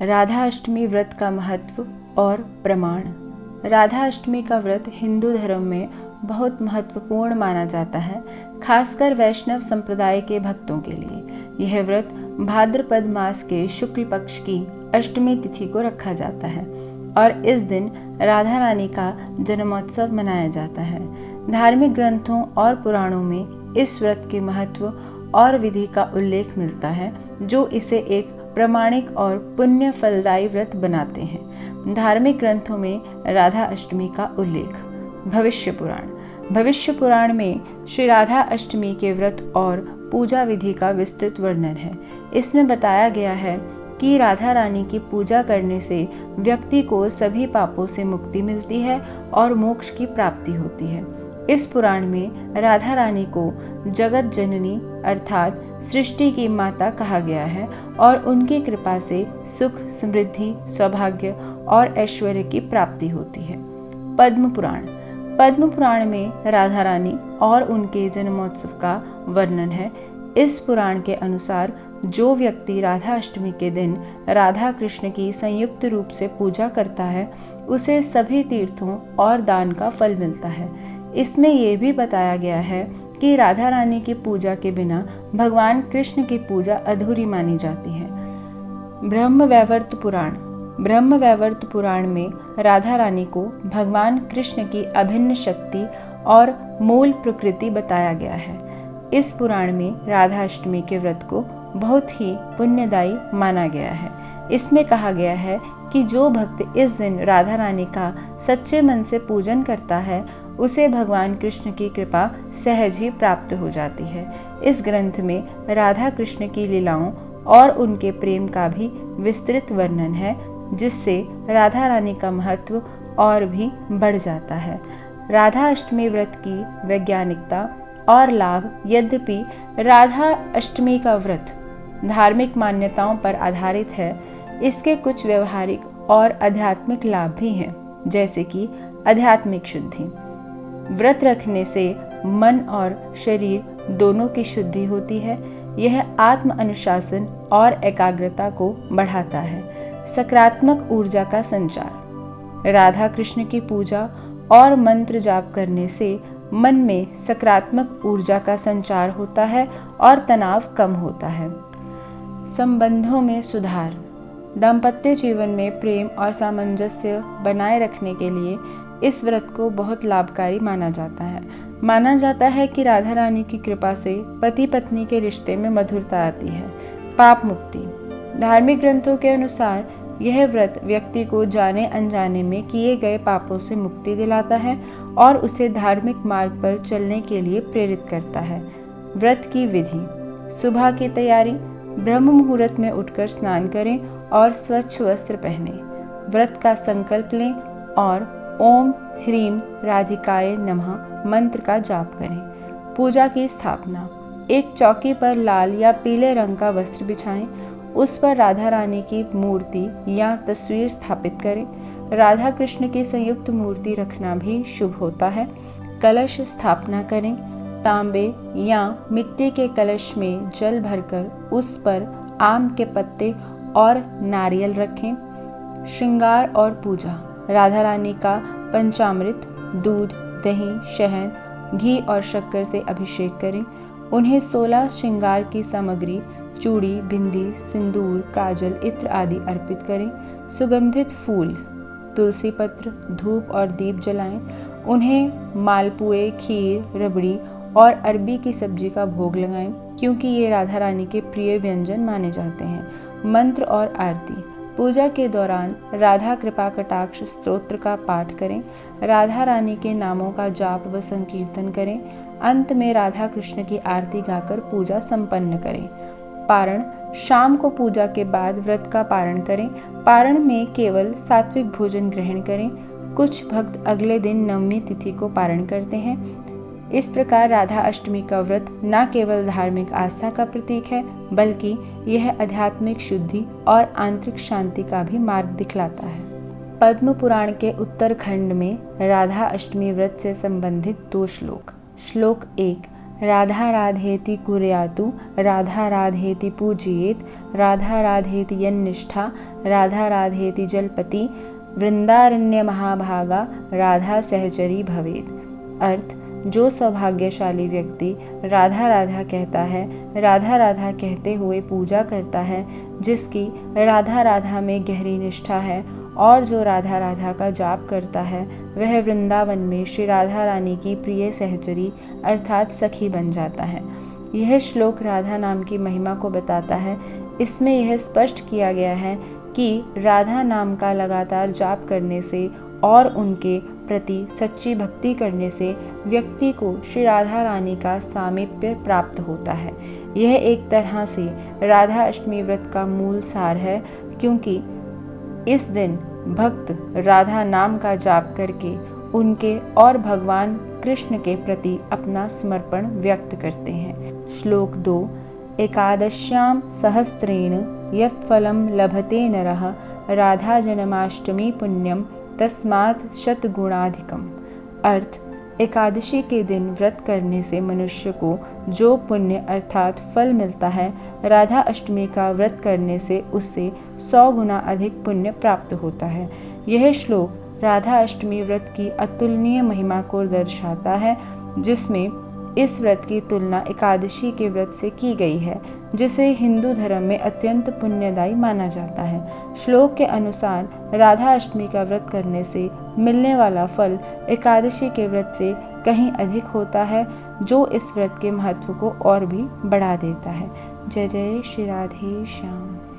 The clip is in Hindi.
राधा अष्टमी व्रत का महत्व और प्रमाण। राधा अष्टमी का व्रत हिंदू धर्म में बहुत महत्वपूर्ण माना जाता है, खासकर वैष्णव संप्रदाय के भक्तों के लिए। यह व्रत भाद्रपद मास के शुक्ल पक्ष की अष्टमी तिथि को रखा जाता है और इस दिन राधा रानी का जन्मोत्सव मनाया जाता है। धार्मिक ग्रंथों और पुराणों में इस व्रत के महत्व और विधि का उल्लेख मिलता है, जो इसे एक प्रामाणिक और पुण्य फलदायी व्रत बनाते हैं। धार्मिक ग्रंथों में राधा अष्टमी का उल्लेख। भविष्य पुराण में श्री राधा अष्टमी के व्रत और पूजा विधि का विस्तृत वर्णन है। इसमें बताया गया है कि राधा रानी की पूजा करने से व्यक्ति को सभी पापों से मुक्ति मिलती है और मोक्ष की प्राप्ति होती है। इस पुराण में राधा रानी को जगत जननी अर्थात सृष्टि की माता कहा गया है और उनकी कृपा से सुख, समृद्धि, सौभाग्य और ऐश्वर्य की प्राप्ति होती है। पद्म पुराण में राधा रानी और उनके जन्मोत्सव का वर्णन है। इस पुराण के अनुसार जो व्यक्ति राधा अष्टमी के दिन राधा कृष्ण की संयुक्त रूप से पूजा करता है, उसे सभी तीर्थों और दान का फल मिलता है। इसमें यह भी बताया गया है कि राधा रानी की पूजा के बिना भगवान कृष्ण की पूजा अधूरी मानी जाती है। ब्रह्मवैवर्त पुराण में राधा रानी को भगवान कृष्ण की अभिन्न शक्ति और मूल प्रकृति बताया गया है। इस पुराण में राधा अष्टमी के व्रत को बहुत ही पुण्यदायी माना गया है। इसमें कहा गया है कि जो भक्त इस दिन राधा रानी का सच्चे मन से पूजन करता है, उसे भगवान कृष्ण की कृपा सहज ही प्राप्त हो जाती है। इस ग्रंथ में राधा कृष्ण की लीलाओं और उनके प्रेम का भी विस्तृत वर्णन है, जिससे राधा रानी का महत्व और भी बढ़ जाता है। राधा अष्टमी व्रत की वैज्ञानिकता और लाभ। यद्यपि राधा अष्टमी का व्रत धार्मिक मान्यताओं पर आधारित है, इसके कुछ व्यवहारिक और आध्यात्मिक लाभ भी हैं, जैसे कि आध्यात्मिक शुद्धि। व्रत रखने से मन और शरीर दोनों की शुद्धि होती है। यह आत्म अनुशासन और एकाग्रता को बढ़ाता है। सकारात्मक ऊर्जा का संचार। राधा कृष्ण की पूजा और मंत्र जाप करने से मन में सकारात्मक ऊर्जा का संचार होता है और तनाव कम होता है। संबंधों में सुधार। दाम्पत्य जीवन में प्रेम और सामंजस्य बनाए रखने के लिए इस व्रत को बहुत लाभकारी माना जाता है। माना जाता है कि राधा रानी की कृपा से पति पत्नी के रिश्ते में मधुरता आती है। पाप मुक्ति। धार्मिक ग्रंथों के अनुसार यह व्रत व्यक्ति को जाने अनजाने में किए गए पापों से मुक्ति दिलाता है और उसे धार्मिक मार्ग पर चलने के लिए प्रेरित करता है। व्रत की विधि। सुबह की तैयारी। ब्रह्म मुहूर्त में उठकर स्नान करें और स्वच्छ वस्त्र पहनें। व्रत का संकल्प लें और ओम ह्रीम राधिकाय नमः मंत्र का जाप करें। पूजा की स्थापना। एक चौकी पर लाल या पीले रंग का वस्त्र बिछाएं। उस पर राधा रानी की मूर्ति या तस्वीर स्थापित करें। राधा कृष्ण की संयुक्त मूर्ति रखना भी शुभ होता है। कलश स्थापना करें। तांबे या मिट्टी के कलश में जल भरकर उस पर आम के पत्ते और नारियल रखें। श्रृंगार और पूजा। राधा रानी का पंचामृत, दूध, दही, शहद, घी और शक्कर से अभिषेक करें। उन्हें 16 श्रृंगार की सामग्री, चूड़ी, बिंदी, सिंदूर, काजल, इत्र आदि अर्पित करें। सुगंधित फूल, तुलसी पत्र, धूप और दीप जलाएं। उन्हें मालपुए, खीर, रबड़ी और अरबी की सब्जी का भोग लगाएं, क्योंकि ये राधा रानी के प्रिय व्यंजन माने जाते हैं। मंत्र और आरती। पूजा के दौरान राधा कृपा कटाक्ष स्तोत्र का पाठ करें। राधा रानी के नामों का जाप व संकीर्तन करें। अंत में राधा कृष्ण की आरती गाकर पूजा संपन्न करें। पारण। शाम को पूजा के बाद व्रत का पारण करें। पारण में केवल सात्विक भोजन ग्रहण करें। कुछ भक्त अगले दिन नवमी तिथि को पारण करते हैं। इस प्रकार राधा अष्टमी का व्रत न केवल धार्मिक आस्था का प्रतीक है, बल्कि यह आध्यात्मिक शुद्धि और आंतरिक शांति का भी मार्ग दिखलाता है। पद्म पुराण के उत्तरखंड में राधा अष्टमी व्रत से संबंधित 2 श्लोक। श्लोक 1। राधा राधेति कुर्यातु राधा राधेति पूजयेत राधा राधेति यन्निष्ठा राधा राधेति जलपति वृंदारण्य महाभागा राधा सहचरी भवेत। अर्थ, जो सौभाग्यशाली व्यक्ति राधा राधा कहता है, राधा राधा कहते हुए पूजा करता है, जिसकी राधा राधा में गहरी निष्ठा है और जो राधा राधा का जाप करता है, वह वृंदावन में श्री राधा रानी की प्रिय सहचरी अर्थात सखी बन जाता है। यह श्लोक राधा नाम की महिमा को बताता है। इसमें यह स्पष्ट किया गया है कि राधा नाम का लगातार जाप करने से और उनके प्रति सच्ची भक्ति करने से व्यक्ति को श्री राधा रानी का सामीप्य प्राप्त होता है। यह एक तरह से राधा अष्टमी व्रत का मूल सार है, क्योंकि इस दिन भक्त राधा नाम का जाप करके उनके और भगवान कृष्ण के प्रति अपना समर्पण व्यक्त करते हैं। श्लोक 2। एकादश्यां सहस्रेण यत् फलं लभते नरः राधा जन्माष्टमी पुण्यम तस्मात् शतगुणाधिकम। अर्थ, एकादशी के दिन व्रत करने से मनुष्य को जो पुण्य अर्थात फल मिलता है, राधा अष्टमी का व्रत करने से उससे 100 गुना अधिक पुण्य प्राप्त होता है। यह श्लोक राधा अष्टमी व्रत की अतुलनीय महिमा को दर्शाता है, जिसमें इस व्रत की तुलना एकादशी के व्रत से की गई है, जिसे हिंदू धर्म में अत्यंत पुण्यदायी माना जाता है। श्लोक के अनुसार राधा अष्टमी का व्रत करने से मिलने वाला फल एकादशी के व्रत से कहीं अधिक होता है, जो इस व्रत के महत्व को और भी बढ़ा देता है। जय जय श्री राधे श्याम।